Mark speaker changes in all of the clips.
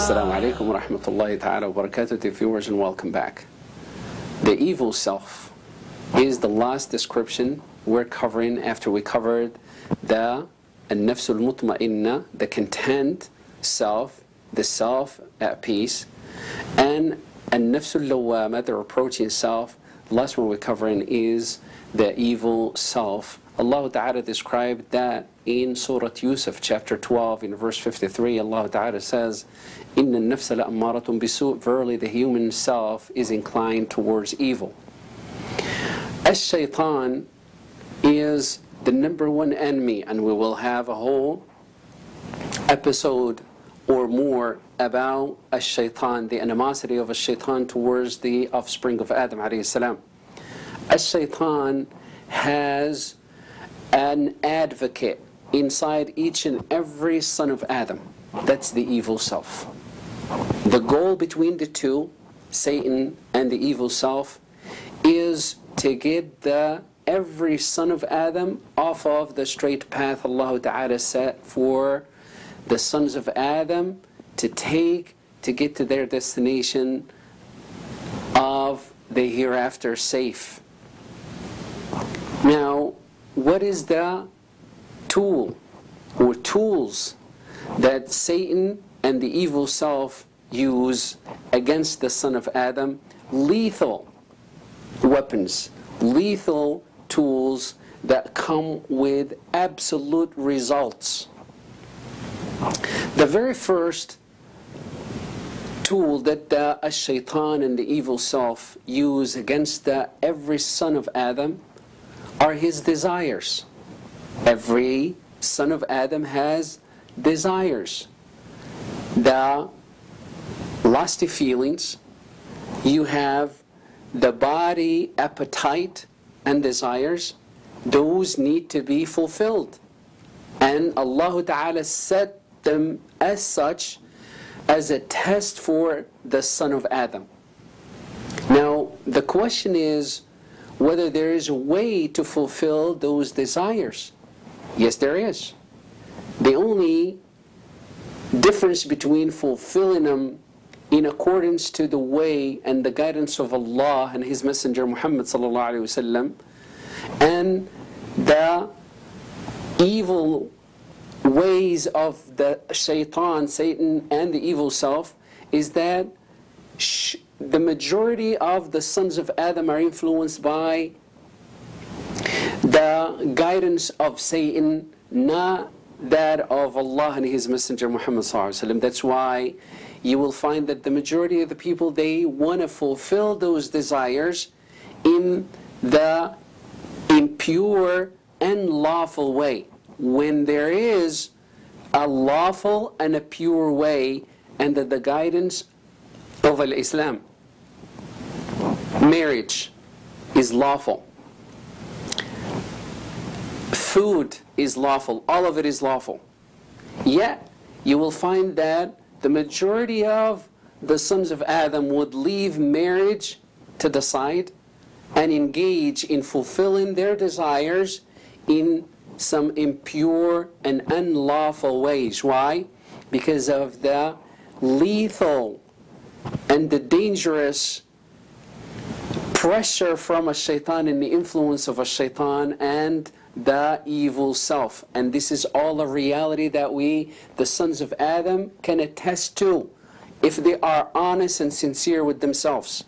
Speaker 1: Assalamu alaikum wa rahmatullahi ta'ala wa barakatuh to viewers, and welcome back. The evil self is the last description we're covering after we covered the nafsul mutma'inna, the content self, the self at peace, and nafsul lawwama, the reproaching self. The last one we're covering is the evil self. Allah Ta'ala described that in Surah Yusuf, chapter 12, in verse 53. Allah Ta'ala says, Inna an-nafsa la'ammaratun bisu', verily the human self is inclined towards evil. Ash-shaytan is the number one enemy, and we will have a whole episode or more about ash-shaytan, the animosity of ash-shaytan towards the offspring of Adam alayhi salam. Ash-shaytan has an advocate inside each and every son of Adam. That's the evil self. The goal between the two, Satan and the evil self, is to get every son of Adam off of the straight path Allah Ta'ala set for the sons of Adam to get to their destination of the hereafter safe. Now, what is the tool or tools that Satan and the evil self use against the son of Adam? Lethal weapons, lethal tools that come with absolute results. The very first tool that the shaitan and the evil self use against every son of Adam are his desires. Every son of Adam has desires. The lusty feelings, you have the body appetite and desires, those need to be fulfilled. And Allah Ta'ala set them as such, as a test for the son of Adam. Now, the question is whether there is a way to fulfill those desires. Yes, there is. The only difference between fulfilling them in accordance to the way and the guidance of Allah and His Messenger Muhammad sallallahu alaihi wasallam, and the evil ways of the shaitan, Satan, and the evil self, is that the majority of the sons of Adam are influenced by the guidance of Satan, not that of Allah and His Messenger Muhammad sallallahu alaihi wasallam. That's why you will find that the majority of the people, they want to fulfill those desires in the impure and lawful way, when there is a lawful and a pure way under the guidance of Islam. Marriage is lawful. Food is lawful. All of it is lawful. Yet, you will find that the majority of the sons of Adam would leave marriage to the side and engage in fulfilling their desires in some impure and unlawful ways. Why? Because of the lethal and the dangerous pressure from a shaitan and the influence of a shaitan and the evil self. And this is all a reality that we, the sons of Adam, can attest to if they are honest and sincere with themselves.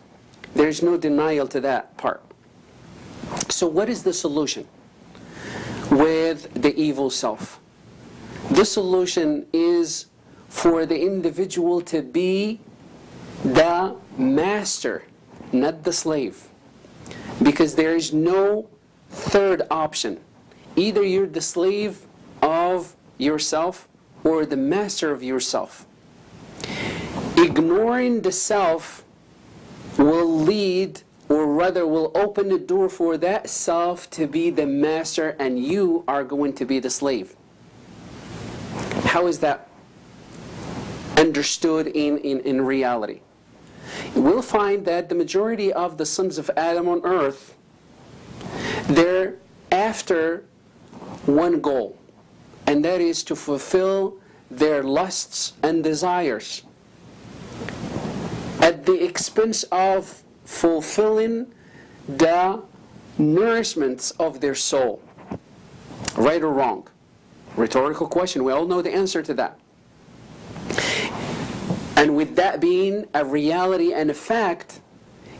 Speaker 1: There's no denial to that part. So what is the solution with the evil self? The solution is for the individual to be the master, not the slave. Because there is no third option. Either you're the slave of yourself or the master of yourself. Ignoring the self will lead, or rather will open the door for that self to be the master, and you are going to be the slave. How is that understood in reality? We'll find that the majority of the sons of Adam on earth, they're after one goal, and that is to fulfill their lusts and desires. at the expense of fulfilling the nourishments of their soul. Right or wrong? Rhetorical question. We all know the answer to that. And with that being a reality and a fact,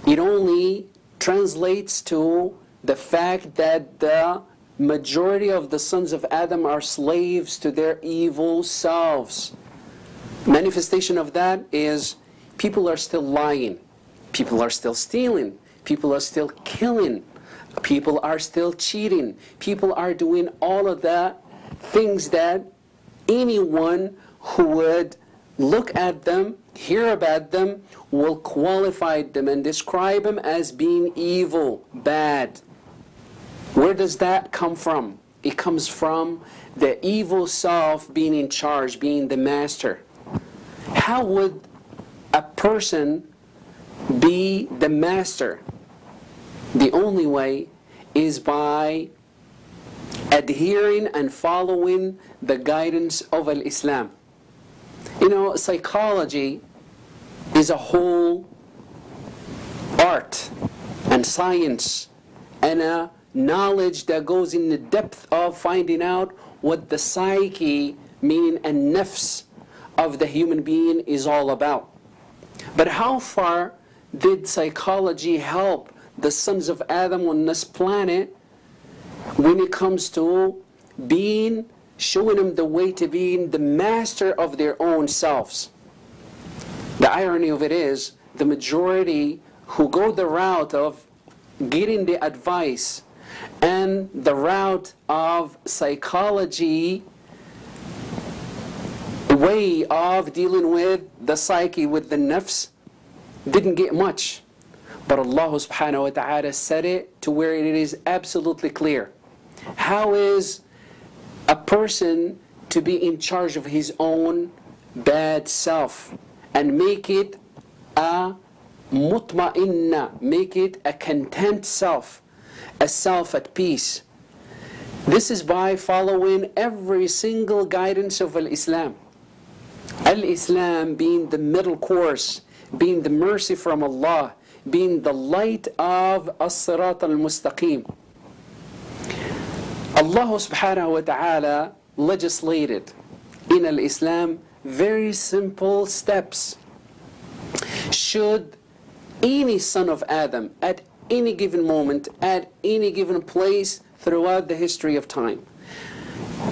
Speaker 1: it only translates to the fact that the majority of the sons of Adam are slaves to their evil selves. Manifestation of that is people are still lying, people are still stealing, people are still killing, people are still cheating, people are doing all of the things that anyone who would look at them, hear about them, will qualify them and describe them as being evil, bad. Where does that come from? It comes from the evil self being in charge, being the master. How would a person be the master? The only way is by adhering and following the guidance of Islam. You know, psychology is a whole art and science and a knowledge that goes in the depth of finding out what the psyche, meaning a nafs of the human being, is all about. But how far did psychology help the sons of Adam on this planet when it comes to showing them the way to being the master of their own selves? The irony of it is, the majority who go the route of getting the advice and the route of psychology way of dealing with the psyche, with the nafs, didn't get much. But Allah subhanahu wa ta'ala said it to where it is absolutely clear. How is a person to be in charge of his own bad self and make it a mutma'inna, make it a content self, a self at peace? This is by following every single guidance of Islam. Islam being the middle course, being the mercy from Allah, being the light of as-sirat al-mustaqim. Allah subhanahu wa ta'ala legislated in Islam very simple steps. Should any son of Adam at any given moment, at any given place throughout the history of time,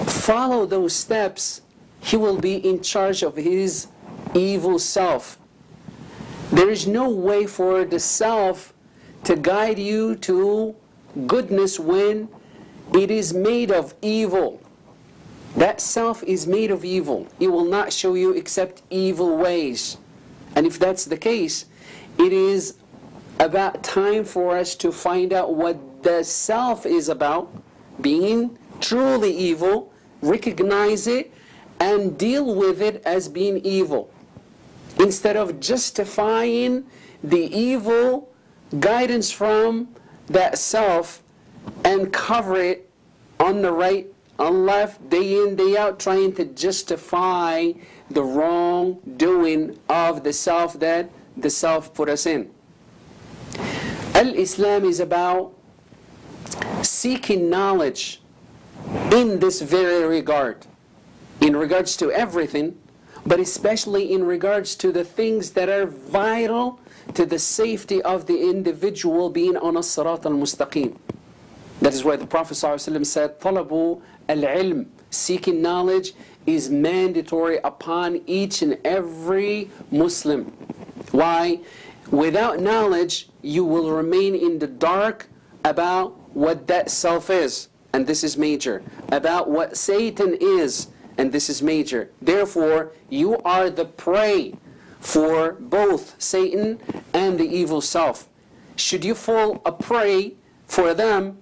Speaker 1: follow those steps, he will be in charge of his evil self. There is no way for the self to guide you to goodness when it is made of evil. That self is made of evil. It will not show you except evil ways. And if that's the case, it is about time for us to find out what the self is about, being truly evil, recognize it, and deal with it as being evil, instead of justifying the evil guidance from that self and cover it on the right, on left, day in, day out, trying to justify the wrongdoing of the self that the self put us in. Islam is about seeking knowledge in this very regard, in regards to everything, but especially in regards to the things that are vital to the safety of the individual being on as-sirat al-mustaqim. That is why the Prophet ﷺ said, "Talabu al-ilm," seeking knowledge is mandatory upon each and every Muslim. Why? Without knowledge, you will remain in the dark about what that self is, and this is major, about what Satan is, and this is major. Therefore, you are the prey for both Satan and the evil self. Should you fall a prey for them,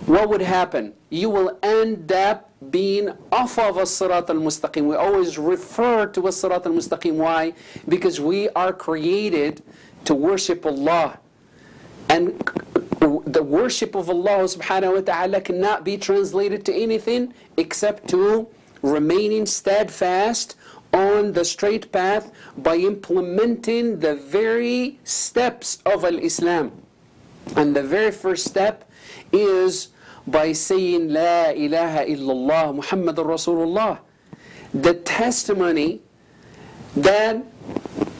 Speaker 1: what would happen? You will end up being off of as-sirat al-mustaqim. We always refer to as-sirat al-mustaqim. Why? Because we are created to worship Allah. And the worship of Allah subhanahu wa ta'ala cannot be translated to anything except to remaining steadfast on the straight path by implementing the very steps of Al-Islam. And the very first step is by saying La ilaha illallah Muhammadur Rasulullah, the testimony that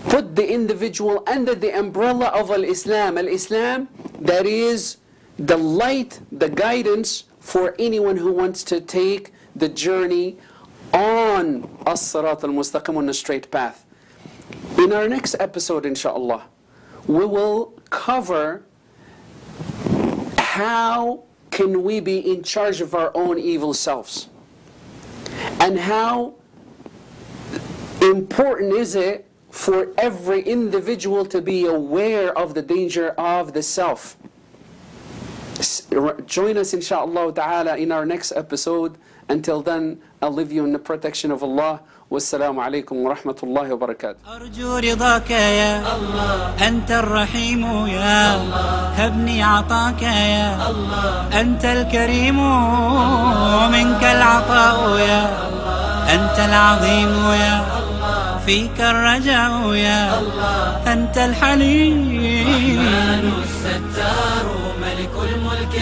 Speaker 1: put the individual under the umbrella of Al-Islam. Al-Islam, that is the light, the guidance for anyone who wants to take the journey on As-Sirat al-Mustaqim, on the straight path. In our next episode, inshallah, we will cover how can we be in charge of our own evil selves, and how important is it for every individual to be aware of the danger of the self. Join us inshaAllah ta'ala in our next episode. Until then, I'll leave you in the protection of Allah. Wassalamu alaikum wa rahmatullahi wa barakatuh.
Speaker 2: أرجو رضاك يا الله، أنت الرحيم يا الله، هبني عطاك يا الله، أنت الكريم ومنك العطاء يا الله، أنت العظيم يا الله، فيك الرجاء يا الله، أنت الحليم الرحمن الستار ملك الملك